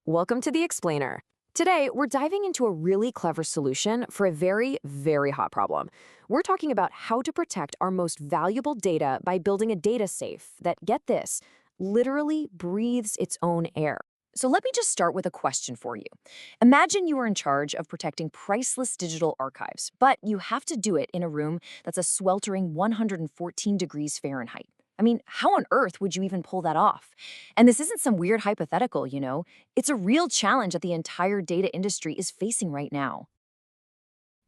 Welcome to the Explainer. Today, we're diving into a really clever solution for a very, very hot problem. We're talking about how to protect our most valuable data by building a data safe that, get this, literally breathes its own air. So let me just start with a question for you. Imagine you are in charge of protecting priceless digital archives, but you have to do it in a room that's a sweltering 114 degrees Fahrenheit. I mean, how on earth would you even pull that off? And this isn't some weird hypothetical, you know? It's a real challenge that the entire data industry is facing right now.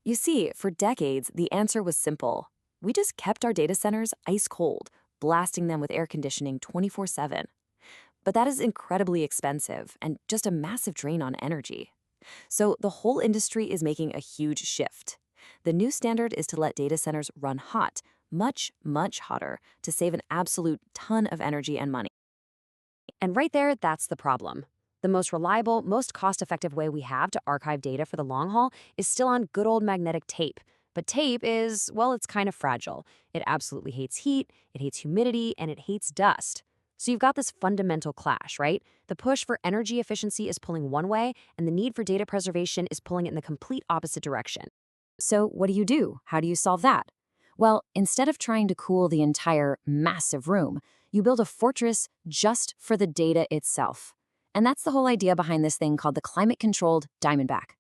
You see, for decades, the answer was simple. We just kept our data centers ice cold, blasting them with air conditioning 24/7. But that is incredibly expensive and just a massive drain on energy. So the whole industry is making a huge shift. The new standard is to let data centers run hot, much, much hotter, to save an absolute ton of energy and money. And right there, that's the problem. The most reliable, most cost-effective way we have to archive data for the long haul is still on good old magnetic tape. But tape is, well, it's kind of fragile. It absolutely hates heat, it hates humidity, and it hates dust. So you've got this fundamental clash, right? The push for energy efficiency is pulling one way, and the need for data preservation is pulling it in the complete opposite direction. So what do? How do you solve that? Well, instead of trying to cool the entire massive room, you build a fortress just for the data itself. And that's the whole idea behind this thing called the Climate Controlled Diamondback.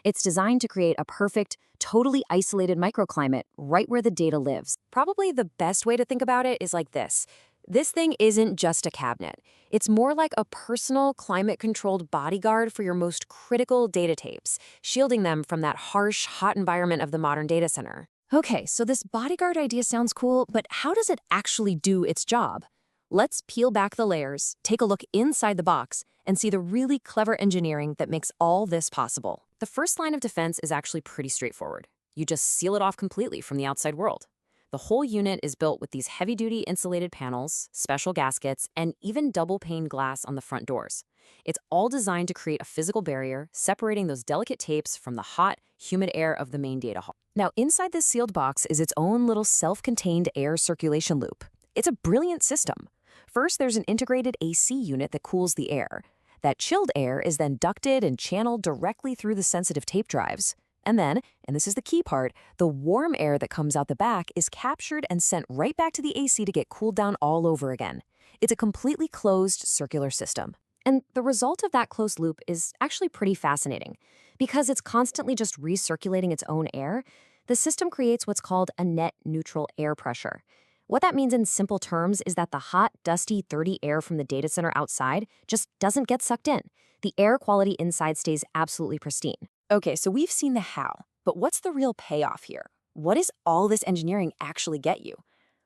It's designed to create a perfect, totally isolated microclimate right where the data lives. Probably the best way to think about it is like this. This thing isn't just a cabinet. It's more like a personal climate-controlled bodyguard for your most critical data tapes, shielding them from that harsh, hot environment of the modern data center. Okay, so this bodyguard idea sounds cool, but how does it actually do its job? Let's peel back the layers, take a look inside the box, and see the really clever engineering that makes all this possible. The first line of defense is actually pretty straightforward. You just seal it off completely from the outside world. The whole unit is built with these heavy-duty insulated panels, special gaskets, and even double-pane glass on the front doors. It's all designed to create a physical barrier, separating those delicate tapes from the hot, humid air of the main data hall. Now, inside this sealed box is its own little self-contained air circulation loop. It's a brilliant system. First, there's an integrated AC unit that cools the air. That chilled air is then ducted and channeled directly through the sensitive tape drives. And then, and this is the key part, the warm air that comes out the back is captured and sent right back to the AC to get cooled down all over again. It's a completely closed circular system. And the result of that closed loop is actually pretty fascinating. Because it's constantly just recirculating its own air, the system creates what's called a net neutral air pressure. What that means in simple terms is that the hot, dusty, dirty air from the data center outside just doesn't get sucked in. The air quality inside stays absolutely pristine. Okay, so we've seen the how, but what's the real payoff here? What does all this engineering actually get you?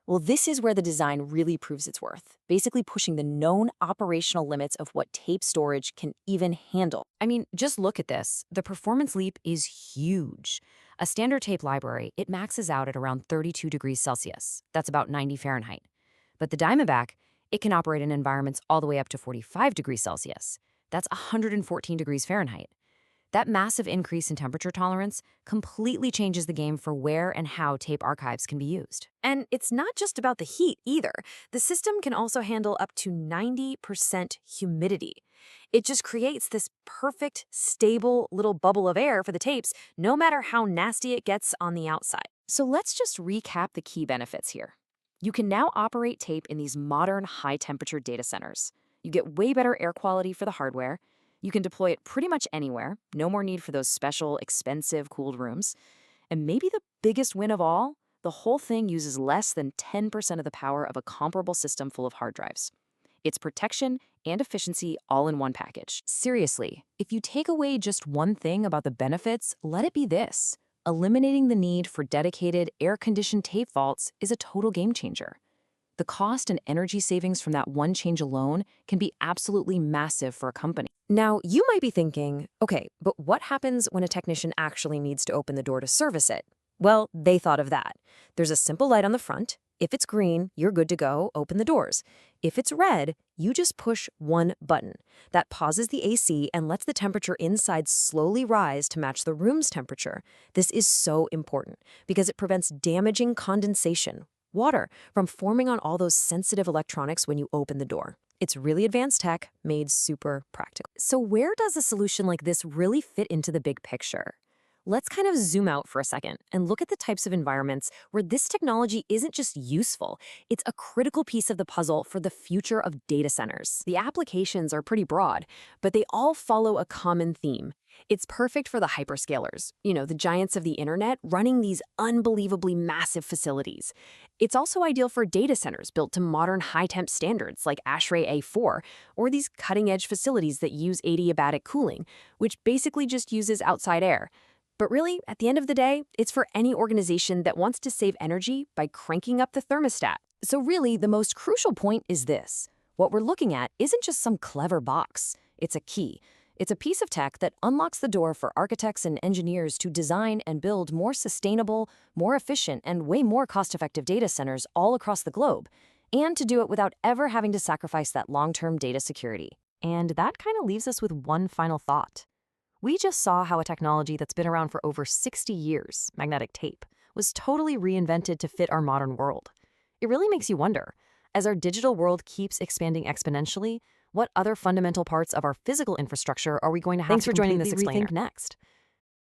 Well, this is where the design really proves its worth, basically pushing the known operational limits of what tape storage can even handle. I mean, just look at this. The performance leap is huge. A standard tape library, it maxes out at around 32 degrees Celsius. That's about 90 Fahrenheit. But the Diamondback, it can operate in environments all the way up to 45 degrees Celsius. That's 114 degrees Fahrenheit. That massive increase in temperature tolerance completely changes the game for where and how tape archives can be used. And it's not just about the heat either. The system can also handle up to 90% humidity. It just creates this perfect, stable little bubble of air for the tapes, no matter how nasty it gets on the outside. So let's just recap the key benefits here. You can now operate tape in these modern high-temperature data centers. You get way better air quality for the hardware. You can deploy it pretty much anywhere, no more need for those special, expensive cooled rooms. And maybe the biggest win of all, the whole thing uses less than 10% of the power of a comparable system full of hard drives. It's protection and efficiency all in one package. Seriously, if you take away just one thing about the benefits, let it be this. Eliminating the need for dedicated, air-conditioned tape vaults is a total game changer. The cost and energy savings from that one change alone can be absolutely massive for a company. Now, you might be thinking, okay, but what happens when a technician actually needs to open the door to service it? Well, they thought of that. There's a simple light on the front. If it's green, you're good to go, open the doors. If it's red, you just push one button. That pauses the AC and lets the temperature inside slowly rise to match the room's temperature. This is so important because it prevents damaging condensation, water, from forming on all those sensitive electronics when you open the door. It's really advanced tech made super practical. So where does a solution like this really fit into the big picture? Let's kind of zoom out for a second and look at the types of environments where this technology isn't just useful, it's a critical piece of the puzzle for the future of data centers. The applications are pretty broad, but they all follow a common theme. It's perfect for the hyperscalers, the giants of the internet running these unbelievably massive facilities. It's also ideal for data centers built to modern high-temp standards like ASHRAE A4, or these cutting-edge facilities that use adiabatic cooling, which basically just uses outside air. But really, at the end of the day, it's for any organization that wants to save energy by cranking up the thermostat. So really, the most crucial point is this. What we're looking at isn't just some clever box. It's a key. It's a piece of tech that unlocks the door for architects and engineers to design and build more sustainable, more efficient, and way more cost-effective data centers all across the globe, and to do it without ever having to sacrifice that long-term data security. And that kind of leaves us with one final thought. We just saw how a technology that's been around for over 60 years, magnetic tape, was totally reinvented to fit our modern world. It really makes you wonder, as our digital world keeps expanding exponentially, what other fundamental parts of our physical infrastructure are we going to have to completely rethink next?